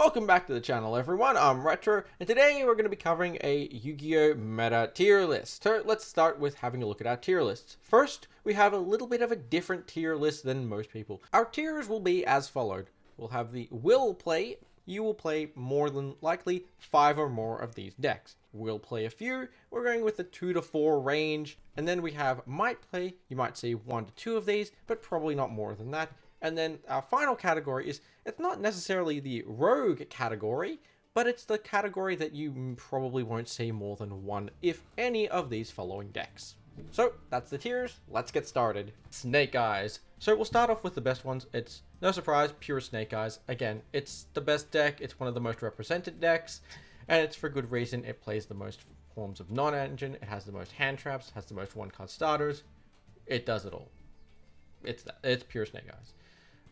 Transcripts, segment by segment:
Welcome back to the channel, everyone. I'm Retro, and today we're going to be covering a Yu-Gi-Oh! Meta tier list. So let's start with having a look at our tier lists. First, we have a little bit of a different tier list than most people. Our tiers will be as followed. We'll have the will play. You will play more than likely 5 or more of these decks. Will play a few. We're going with the 2 to 4 range. And then we have might play. You might see 1 to 2 of these, but probably not more than that. And then our final category is, it's not necessarily the rogue category, but it's the category that you probably won't see more than 1, if any, of these following decks. So that's the tiers. Let's get started. Snake Eyes. So we'll start off with the best ones. It's no surprise, pure Snake Eyes. Again, it's the best deck. It's one of the most represented decks, and it's for good reason. It plays the most forms of non-engine. It has the most hand traps, has the most one-card starters. It does it all. It's pure Snake Eyes.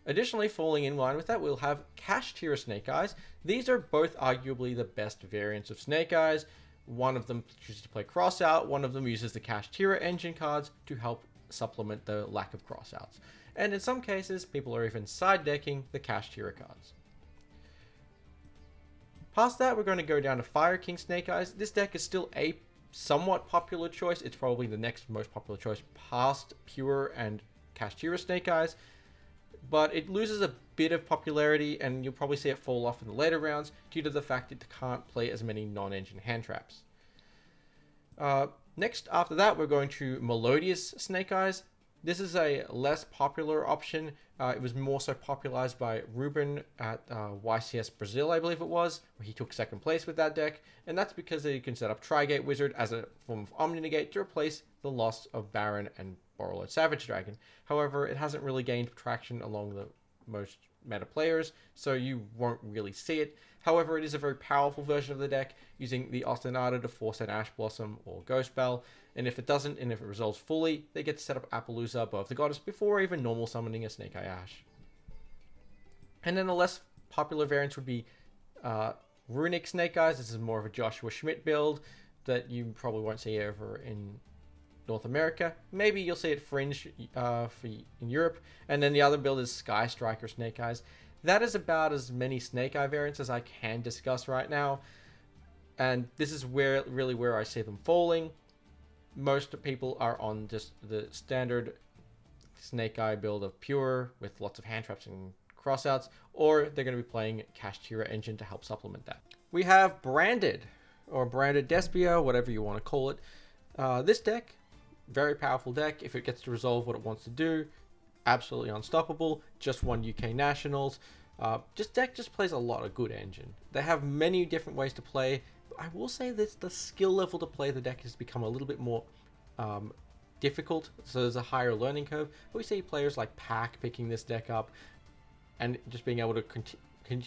Additionally, falling in line with that, we'll have Cash tier Snake Eyes. These are both arguably the best variants of Snake Eyes. One of them chooses to play Crossout, one of them uses the Cash tier engine cards to help supplement the lack of Crossouts. And in some cases, people are even side decking the Cash tier cards. Past that, we're going to go down to Fire King Snake Eyes. This deck is still a somewhat popular choice. It's probably the next most popular choice past Pure and Cash tier Snake Eyes. But it loses a bit of popularity, and you'll probably see it fall off in the later rounds due to the fact it can't play as many non-engine hand traps. Next, after that, we're going to Melodious Snake Eyes. This is a less popular option. It was more so popularized by Ruben at YCS Brazil, I believe it was, where he took second place with that deck. And that's because you can set up Tri-Gate Wizard as a form of Omni-Negate to replace the loss of Baron and Borreload Savage Dragon. However, it hasn't really gained traction along the most meta players, so you won't really see it. However, it is a very powerful version of the deck, using the Ostinata to force an Ash Blossom or Ghost Bell, and if it doesn't, and if it resolves fully, they get to set up Appaloosa above the Goddess before even normal summoning a Snake Eye Ash. And then the less popular variants would be Runic Snake Eyes. This is more of a Joshua Schmidt build that you probably won't see over in North America. Maybe you'll see it fringe in Europe. And then the other build is Sky Striker Snake Eyes. That is about as many Snake Eye variants as I can discuss right now. And this is really where I see them falling. Most people are on just the standard Snake Eye build of Pure with lots of hand traps and crossouts, or they're going to be playing Cash tier engine to help supplement that. We have Branded, or Branded Despia, whatever you want to call it. This deck, very powerful deck. If it gets to resolve what it wants to do, absolutely unstoppable. Just won UK Nationals. This deck just plays a lot of good engine. They have many different ways to play. I will say that the skill level to play the deck has become a little bit more difficult, so there's a higher learning curve. But we see players like Pack picking this deck up and just being able to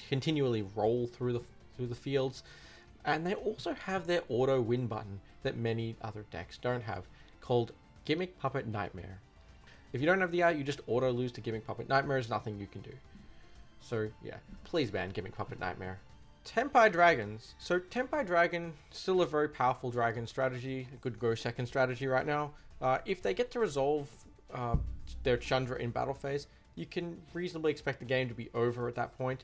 continually roll through the fields. And they also have their auto win button that many other decks don't have, called Gimmick Puppet Nightmare. If you don't have the art, you just auto lose to Gimmick Puppet Nightmare. There's nothing you can do. So yeah, please ban Gimmick Puppet Nightmare. Tempai Dragons. So Tempai Dragon, still a very powerful dragon strategy, a good go second strategy right now. If they get to resolve their Chandra in battle phase, you can reasonably expect the game to be over at that point.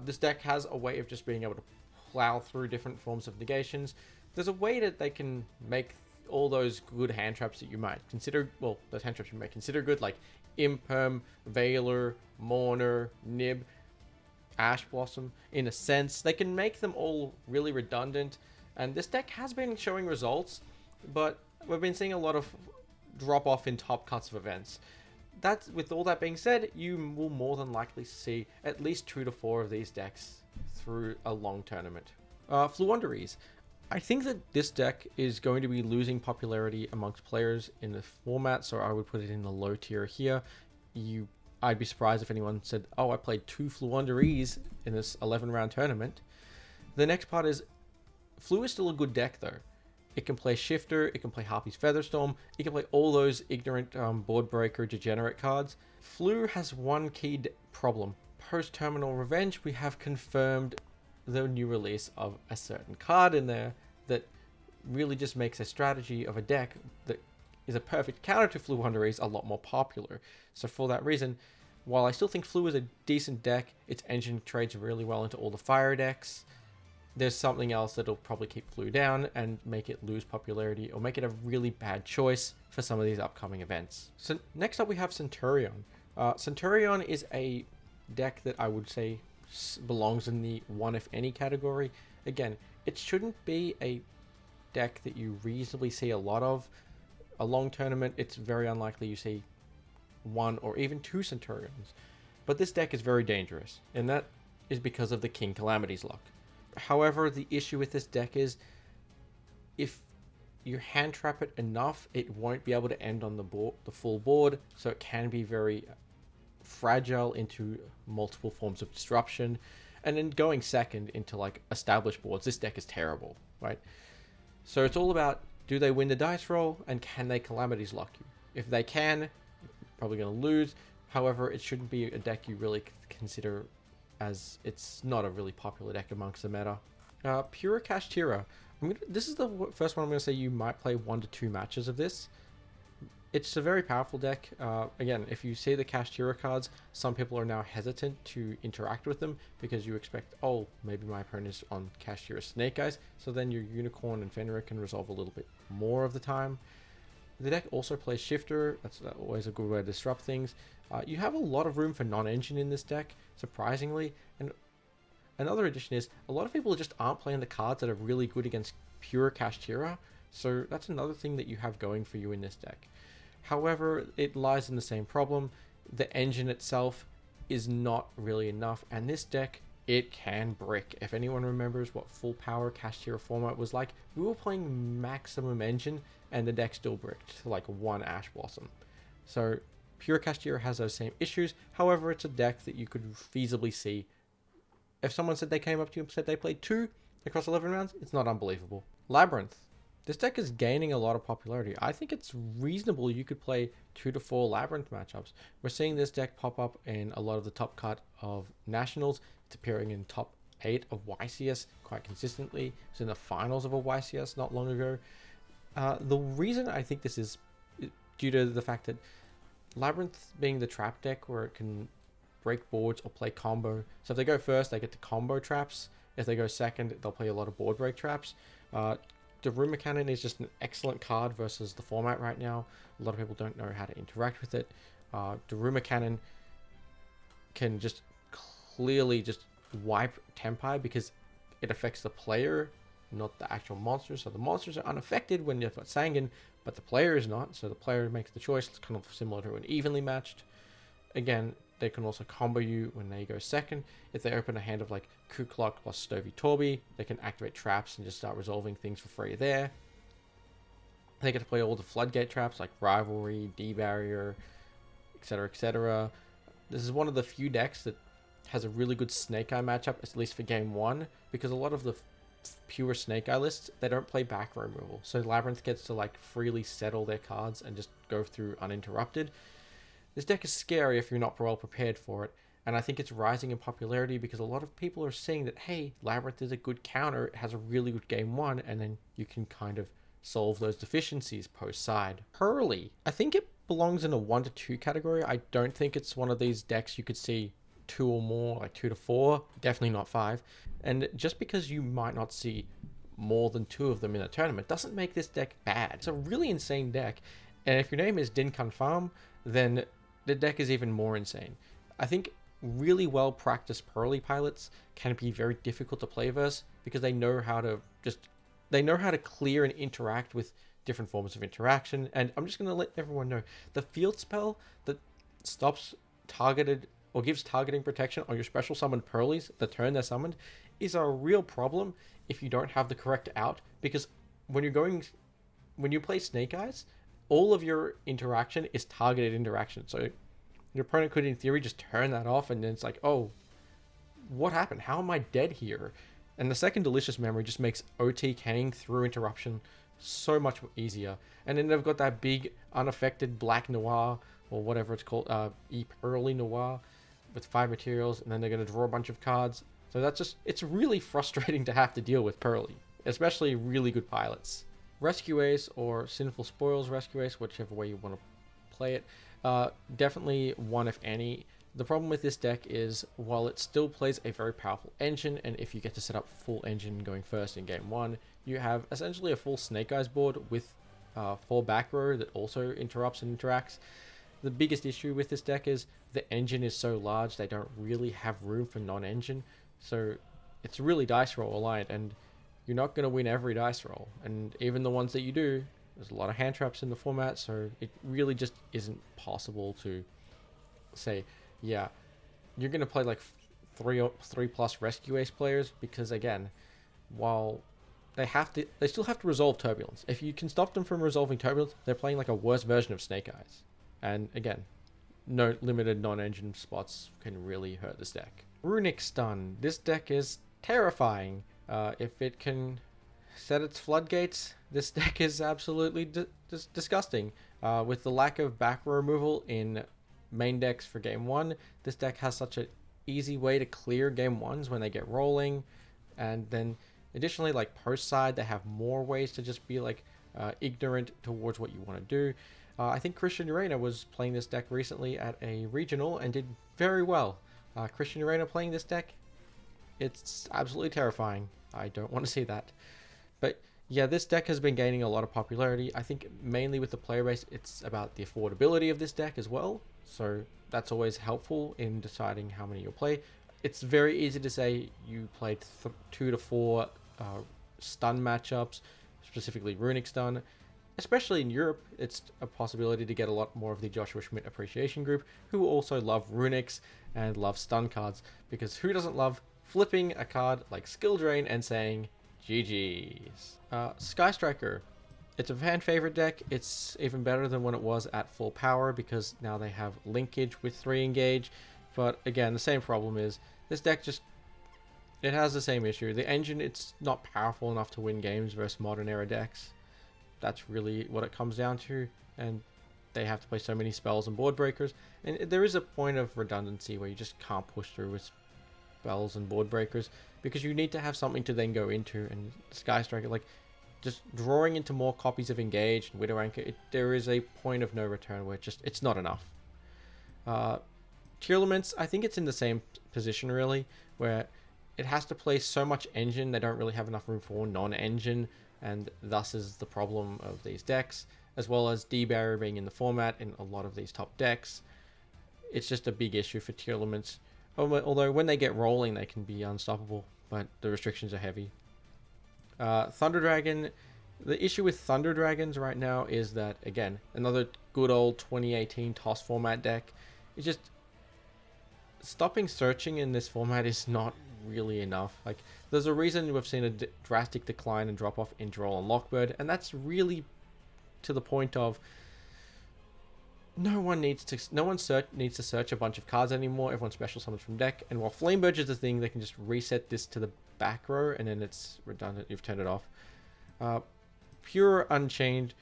This deck has a way of just being able to plow through different forms of negations. There's a way that they can make all those good hand traps that you might consider, well, those hand traps you might consider good, like Imperm, Veiler, Mourner, Nib, Ash Blossom, in a sense. They can make them all really redundant, and this deck has been showing results, but we've been seeing a lot of drop off in top cuts of events. With all that being said, you will more than likely see at least 2 to 4 of these decks through a long tournament. Fluonderies. I think that this deck is going to be losing popularity amongst players in the format, so I would put it in the low tier here. I'd be surprised if anyone said, oh, I played 2 Fluonderies in this 11-round tournament. The next part is, Flu is still a good deck though. It can play Shifter, it can play Harpy's Featherstorm, it can play all those ignorant board breaker degenerate cards. Flu has one key problem. Post-Terminal Revenge, we have confirmed the new release of a certain card in there that really just makes a strategy of a deck that is a perfect counter to Fluonderies a lot more popular. So for that reason, While I still think Flu is a decent deck, its engine trades really well into all the fire decks. There's something else that'll probably keep Flu down and make it lose popularity or make it a really bad choice for some of these upcoming events. So next up we have Centurion. Centurion is a deck that I would say belongs in the one if any category. Again, it shouldn't be a deck that you reasonably see a lot of. A long tournament, it's very unlikely you see one or even two Centurions. But this deck is very dangerous, and that is because of the King Calamities luck. However, the issue with this deck is if you hand trap it enough, it won't be able to end on the full board, so it can be very fragile into multiple forms of disruption. And then going second into like established boards, this deck is terrible, right? So it's all about, do they win the dice roll and can they Calamities lock you? If they can, you're probably going to lose. However, it shouldn't be a deck you really consider, as it's not a really popular deck amongst the meta. Pure Kashtira. This is the first one I'm going to say you might play 1 to 2 matches of this. It's a very powerful deck. Again, if you see the Kashtira cards, some people are now hesitant to interact with them because you expect, oh, maybe my opponent is on Kashtira Snake Eyes, so then your Unicorn and Fenrir can resolve a little bit more of the time. The deck also plays Shifter. That's always a good way to disrupt things. You have a lot of room for non-engine in this deck, surprisingly. And another addition is, a lot of people just aren't playing the cards that are really good against pure Kashtira, so that's another thing that you have going for you in this deck. However, it lies in the same problem. The engine itself is not really enough, and this deck, it can brick. If anyone remembers what full power Kashtira format was like, we were playing maximum engine, and the deck still bricked to like 1 Ash Blossom. So pure Kashtira has those same issues. However, it's a deck that you could feasibly see. If someone said they came up to you and said they played 2 across 11 rounds, it's not unbelievable. Labyrinth. This deck is gaining a lot of popularity. I think it's reasonable you could play 2 to 4 Labyrinth matchups. We're seeing this deck pop up in a lot of the top cut of Nationals. It's appearing in top 8 of YCS quite consistently. It was in the finals of a YCS not long ago. The reason I think this is due to the fact that Labyrinth being the trap deck where it can break boards or play combo. So if they go first, they get to combo traps. If they go second, they'll play a lot of board break traps. The Rumor Cannon is just an excellent card versus the format right now. A lot of people don't know how to interact with it. The Rumor Cannon can just clearly just wipe Tempai because it affects the player, not the actual monsters. So the monsters are unaffected when you've got Sangan, but the player is not. So the player makes the choice. It's kind of similar to an evenly matched. Again, they can also combo you when they go second. If they open a hand of like Kuklok plus Stovey Torby, they can activate traps and just start resolving things for free there. They get to play all the floodgate traps like Rivalry, D-Barrier, etc, etc. This is one of the few decks that has a really good Snake Eye matchup, at least for game 1, because a lot of the pure Snake Eye lists, they don't play back row removal. So Labyrinth gets to like freely settle their cards and just go through uninterrupted. This deck is scary if you're not well prepared for it, and I think it's rising in popularity because a lot of people are saying that, hey, Labyrinth is a good counter, it has a really good game 1, and then you can kind of solve those deficiencies post-side. Hurley, I think it belongs in a 1 to 2 category. I don't think it's one of these decks you could see 2 or more, like 2 to 4, definitely not 5. And just because you might not see more than 2 of them in a tournament doesn't make this deck bad. It's a really insane deck, and if your name is Dinkan Farm, then the deck is even more insane. I think really well practiced Pearly pilots can be very difficult to play versus because they know how to clear and interact with different forms of interaction. And I'm just going to let everyone know the field spell that stops targeted or gives targeting protection on your special summoned Pearlies the turn they're summoned is a real problem if you don't have the correct out, because when you play Snake Eyes, all of your interaction is targeted interaction. So your opponent could, in theory, just turn that off, and then it's like, oh, what happened? How am I dead here? And the second Delicious Memory just makes OTKing through interruption so much easier. And then they've got that big unaffected Black Noir, or whatever it's called, Early Noir, with 5 materials, and then they're going to draw a bunch of cards. So that's just, it's really frustrating to have to deal with Pearly, especially really good pilots. Rescue Ace or Sinful Spoils Rescue Ace, whichever way you want to play it. Definitely 1 if any. The problem with this deck is, while it still plays a very powerful engine, and if you get to set up full engine going first in game 1, you have essentially a full Snake Eyes board with 4 back row that also interrupts and interacts. The biggest issue with this deck is the engine is so large, they don't really have room for non-engine, so it's really dice roll aligned, and you're not going to win every dice roll, and even the ones that you do, there's a lot of hand traps in the format, so it really just isn't possible to say, yeah, you're going to play like 3 plus rescue ace players, because again, while they still have to resolve turbulence. If you can stop them from resolving turbulence, they're playing like a worse version of Snake Eyes. And again, no limited non-engine spots can really hurt this deck. Runic Stun. This deck is terrifying. If it can set its floodgates, this deck is absolutely disgusting. With the lack of back row removal in main decks for game 1, this deck has such an easy way to clear game 1s when they get rolling. And then additionally, like post side, they have more ways to just be like ignorant towards what you want to do. I think Christian Urena was playing this deck recently at a regional and did very well. Christian Urena playing this deck, it's absolutely terrifying. I don't want to see that. But yeah, this deck has been gaining a lot of popularity. I think mainly with the player base, it's about the affordability of this deck as well. So that's always helpful in deciding how many you'll play. It's very easy to say you played 2 to 4 stun matchups, specifically Runic Stun. Especially in Europe, it's a possibility to get a lot more of the Joshua Schmidt appreciation group, who also love Runics and love stun cards, because who doesn't love flipping a card like Skill Drain and saying GG's. Sky Striker. It's a fan favorite deck. It's even better than when it was at full power, because now they have linkage with 3 engage. But again, the same problem is this deck it has the same issue. The engine, it's not powerful enough to win games versus modern era decks. That's really what it comes down to, and they have to play so many spells and board breakers, and there is a point of redundancy where you just can't push through with spells and board breakers, because you need to have something to then go into. And Sky Striker, like, just drawing into more copies of Engage and Widow Anchor, there is a point of no return where it's not enough. Tearlaments, I think it's in the same position really, where it has to play so much engine, they don't really have enough room for non-engine, and thus is the problem of these decks, as well as D-Barrier being in the format in a lot of these top decks. It's just a big issue for Tearlaments, although when they get rolling they can be unstoppable, but the restrictions are heavy. Thunder Dragon, the issue with Thunder Dragons right now is that, again, another good old 2018 TOS format deck. It's just stopping searching in this format is not really enough. Like, there's a reason we've seen a drastic decline and drop off in Droll and Lockbird, and that's really to the point of no one needs to search a bunch of cards anymore. Everyone special summons from deck, and while Flamebird is the thing, they can just reset this to the back row and then it's redundant. You've turned it off. Pure Unchained,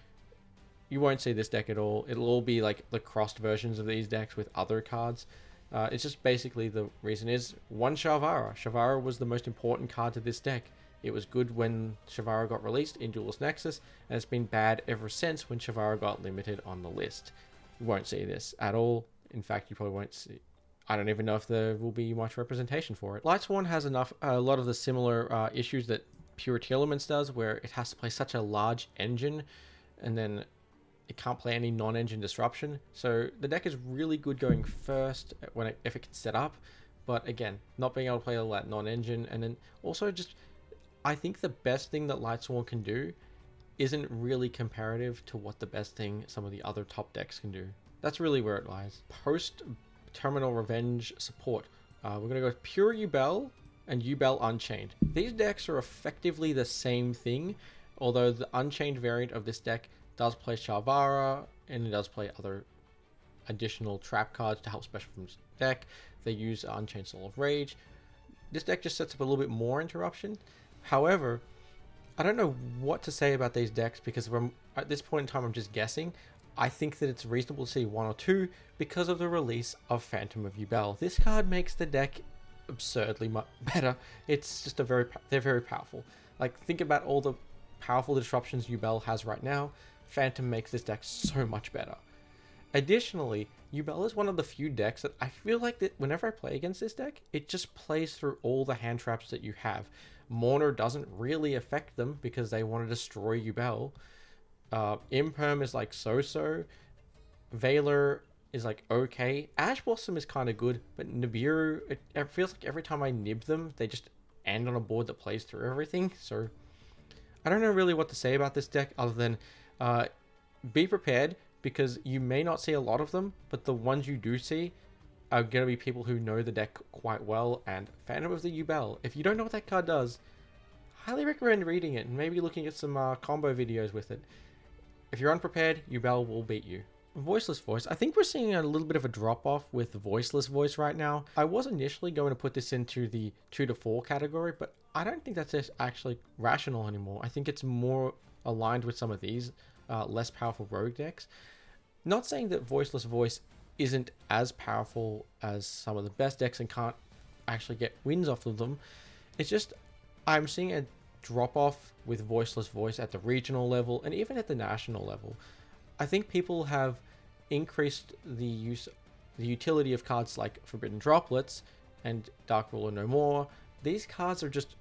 you won't see this deck at all. It'll all be like the crossed versions of these decks with other cards. It's just basically, the reason is one Shavara. Shavara was the most important card to this deck. It was good when Shavara got released in Duelist Nexus, and it's been bad ever since when Shavara got limited on the list. You won't see this at all. In fact, you probably won't see. I don't even know if there will be much representation for it. Lightsworn has a lot of the similar issues that Pure Tearlaments does, where it has to play such a large engine, and then it can't play any non-engine disruption. So the deck is really good going first if it can set up, but again, not being able to play all that non-engine. And then also just, I think the best thing that Lightsworn can do isn't really comparative to what the best thing some of the other top decks can do. That's really where it lies. Post Terminal Revenge support, we're going to go with Pure Yubel and Yubel Unchained. These decks are effectively the same thing, although the Unchained variant of this deck does play Shavara, and it does play other additional trap cards to help special from this deck. They use Unchained Soul of Rage. This deck just sets up a little bit more interruption. However, I don't know what to say about these decks, because at this point in time I'm just guessing. I think that it's reasonable to see 1 or 2 because of the release of Phantom of Yubel. This card makes the deck absurdly much better. It's just they're very powerful. Like, think about all the powerful disruptions Yubel has right now. Phantom makes this deck so much better. Additionally, Yubel is one of the few decks that I feel like that whenever I play against this deck, it just plays through all the hand traps that you have. Mourner doesn't really affect them because they want to destroy Yubel. Imperm is like so-so. Veiler is like okay. Ash Blossom is kind of good, but Nibiru, it feels like every time I nib them, they just end on a board that plays through everything. So I don't know really what to say about this deck other than be prepared because you may not see a lot of them, but the ones you do see are going to be people who know the deck quite well. And Phantom of the Yubel, if you don't know what that card does, highly recommend reading it and maybe looking at some combo videos with it. If you're unprepared, Yubel will beat you. Voiceless Voice. I think we're seeing a little bit of a drop off with Voiceless Voice right now. I was initially going to put this into the 2 to 4 category, but I don't think that's actually rational anymore. I think it's more aligned with some of these less powerful rogue decks. Not saying that Voiceless Voice isn't as powerful as some of the best decks and can't actually get wins off of them. It's just I'm seeing a drop off with Voiceless Voice at the regional level and even at the national level. I think people have increased the utility of cards like Forbidden Droplets and Dark Ruler No More. These cards are just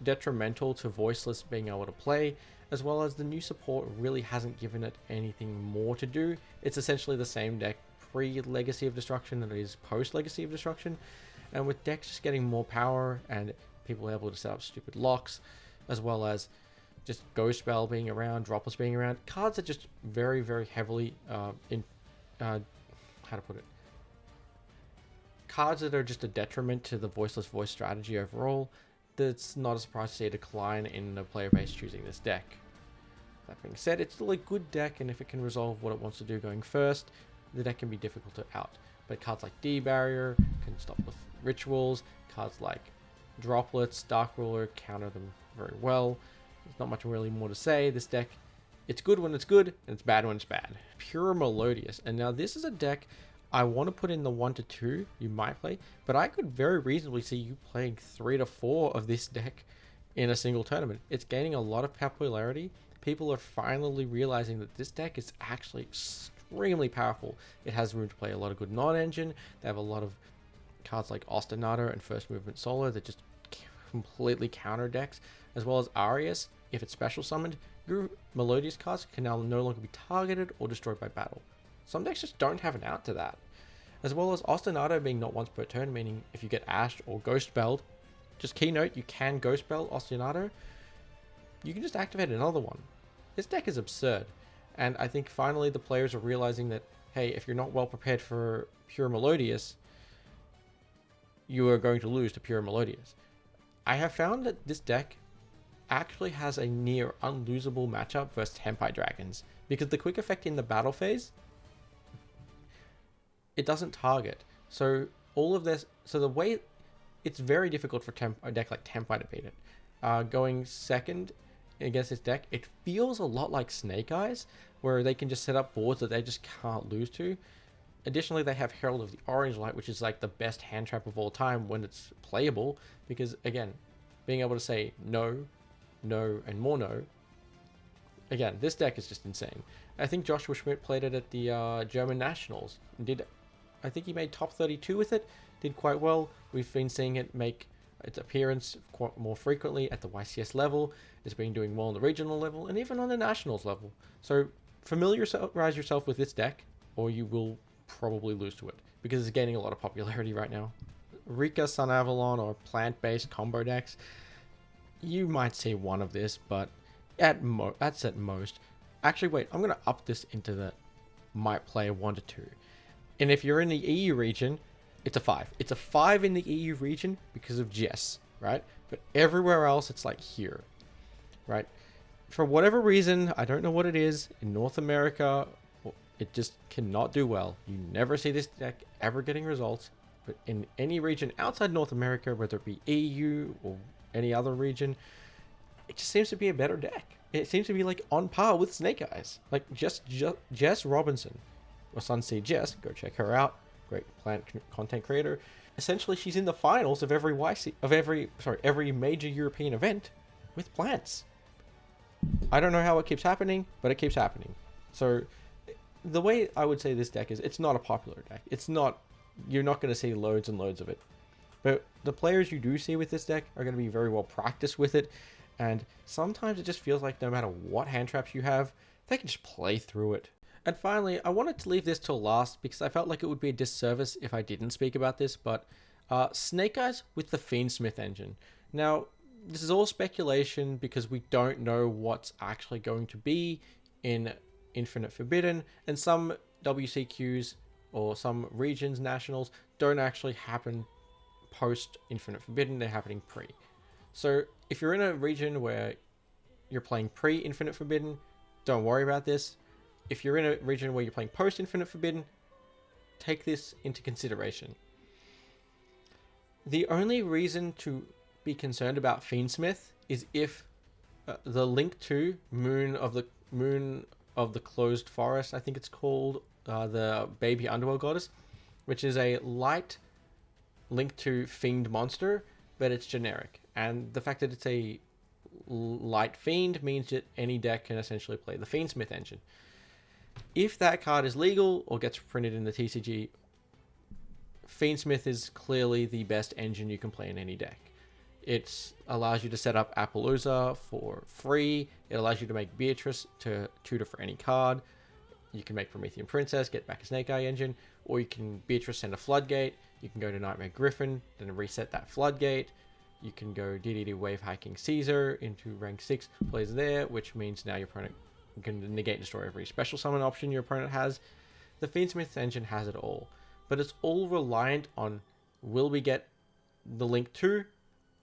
detrimental to Voiceless being able to play, as well as the new support really hasn't given it anything more to do. It's essentially the same deck pre-Legacy of Destruction that it is post-Legacy of Destruction, and with decks just getting more power and people able to set up stupid locks, as well as just Ghost Spell being around, Droplets being around, cards are just very, very heavily cards that are just a detriment to the Voiceless Voice strategy overall. That's not a surprise to see a decline in the player base choosing this deck. That being said, it's still a good deck, and if it can resolve what it wants to do going first, the deck can be difficult to out. But cards like D-Barrier can stop the rituals, cards like Droplets, Dark Ruler counter them very well. There's not much really more to say. This deck, it's good when it's good, and it's bad when it's bad. Pure Melodious. And now this is a deck I want to put in the 1 to 2 you might play, but I could very reasonably see you playing 3 to 4 of this deck in a single tournament. It's gaining a lot of popularity. People are finally realizing that this deck is actually extremely powerful. It has room to play a lot of good non-engine. They have a lot of cards like Ostinato and First Movement Solo that just completely counter decks, as well as Arius. If it's special summoned, your Melodious cards can now no longer be targeted or destroyed by battle. Some decks just don't have an out to that. As well as Ostinato being not once per turn, meaning if you get Ashed or Ghost Spelled, just keynote, you can Ghost Spell Ostinato. You can just activate another one. This deck is absurd. And I think finally the players are realizing that, hey, if you're not well prepared for Pure Melodious, you are going to lose to Pure Melodious. I have found that this deck actually has a near unlosable matchup versus Tempite Dragons, because the quick effect in the battle phase, it doesn't target. So all of this, so the way, it's very difficult for a deck like Tempite to beat it. Going second against this deck, it feels a lot like Snake Eyes, where they can just set up boards that they just can't lose to. Additionally, they have Herald of the Orange Light, which is like the best hand trap of all time when it's playable, because again, being able to say no, no, and more no. Again, this deck is just insane. I think Joshua Schmidt played it at the German Nationals and I think he made top 32 with it, did quite well. We've been seeing it make its appearance quite more frequently at the YCS level. It's been doing well on the regional level and even on the nationals level. So familiarize yourself with this deck, or you will probably lose to it, because it's gaining a lot of popularity right now. Rika, Sun Avalon, or plant-based combo decks, you might see one of this, but that's at most. Actually, wait, I'm going to up this into the might play 1 to 2. And if you're in the EU region, it's a 5. It's a 5 in the EU region because of Jess, right? But everywhere else, it's like here, right? For whatever reason, I don't know what it is, in North America, it just cannot do well. You never see this deck ever getting results. But in any region outside North America, whether it be EU or any other region, it just seems to be a better deck. It seems to be like on par with Snake Eyes. Like Jess Robinson, or Sunseed Jess, go check her out. Great plant content creator. Essentially, she's in the finals of every every major European event with plants. I don't know how it keeps happening, but it keeps happening. So the way I would say this deck is, it's not a popular deck. It's not, you're not going to see loads and loads of it. But the players you do see with this deck are going to be very well practiced with it. And sometimes it just feels like no matter what hand traps you have, they can just play through it. And finally, I wanted to leave this till last because I felt like it would be a disservice if I didn't speak about this, but Snake Eyes with the Fiendsmith engine. Now, this is all speculation because we don't know what's actually going to be in Infinite Forbidden, and some WCQs or some regions, nationals, don't actually happen post Infinite Forbidden, they're happening pre. So if you're in a region where you're playing pre-Infinite Forbidden, don't worry about this. If you're in a region where you're playing post-Infinite Forbidden, take this into consideration. The only reason to be concerned about Fiendsmith is if the link to Moon of the Closed Forest, I think it's called, the Baby Underworld Goddess, which is a light link to Fiend monster, but it's generic. And the fact that it's a light Fiend means that any deck can essentially play the Fiendsmith engine. If that card is legal or gets printed in the TCG, Fiendsmith is clearly the best engine you can play in any deck. It allows you to set up Appaloosa for free. It allows you to make Beatrice to tutor for any card. You can make Promethean Princess, get back a Snake Eye engine, or you can Beatrice send a Floodgate. You can go to Nightmare Griffin, then reset that Floodgate. You can go DDD Wave Hacking Caesar into rank 6, plays there, which means now your opponent can negate and destroy every special summon option your opponent has. The Fiendsmith engine has it all, but it's all reliant on, will we get the link to?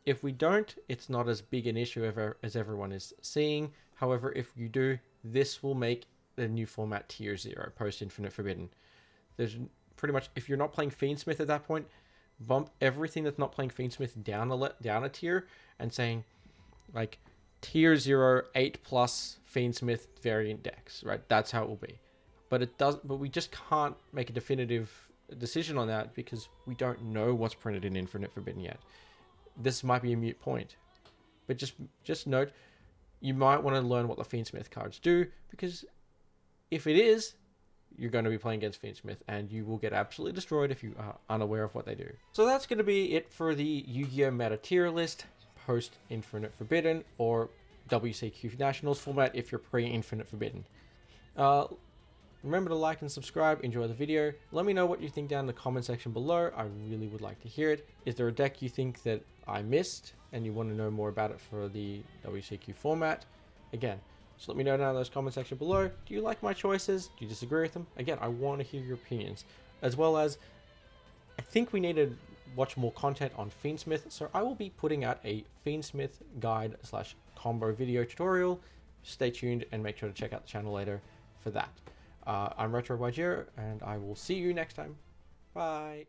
If we don't, it's not as big an issue as everyone is seeing. However, if you do, this will make the new format tier 0 post Infinite Forbidden. There's pretty much, if you're not playing Fiendsmith at that point, bump everything that's not playing Fiendsmith down a tier and saying like tier 0 8+ Fiendsmith variant decks, right? That's how it will be. But we just can't make a definitive decision on that because we don't know what's printed in Infinite Forbidden yet. This might be a moot point, but just note, you might want to learn what the Fiendsmith cards do, because if it is, you're going to be playing against Fiendsmith and you will get absolutely destroyed if you are unaware of what they do. So that's going to be it for the Yu-Gi-Oh! Meta tier list post Infinite Forbidden, or WCQ Nationals format if you're pre-Infinite Forbidden. Remember to like and subscribe, enjoy the video. Let me know what you think down in the comment section below. I really would like to hear it. Is there a deck you think that I missed and you want to know more about it for the WCQ format? Again, just let me know down in those comment section below. Do you like my choices? Do you disagree with them? Again, I want to hear your opinions. As well as, I think we need to watch more content on Fiendsmith, so I will be putting out a Fiendsmith guide / combo video tutorial. Stay tuned and make sure to check out the channel later for that. I'm Retro YuGiOh, and I will see you next time. Bye.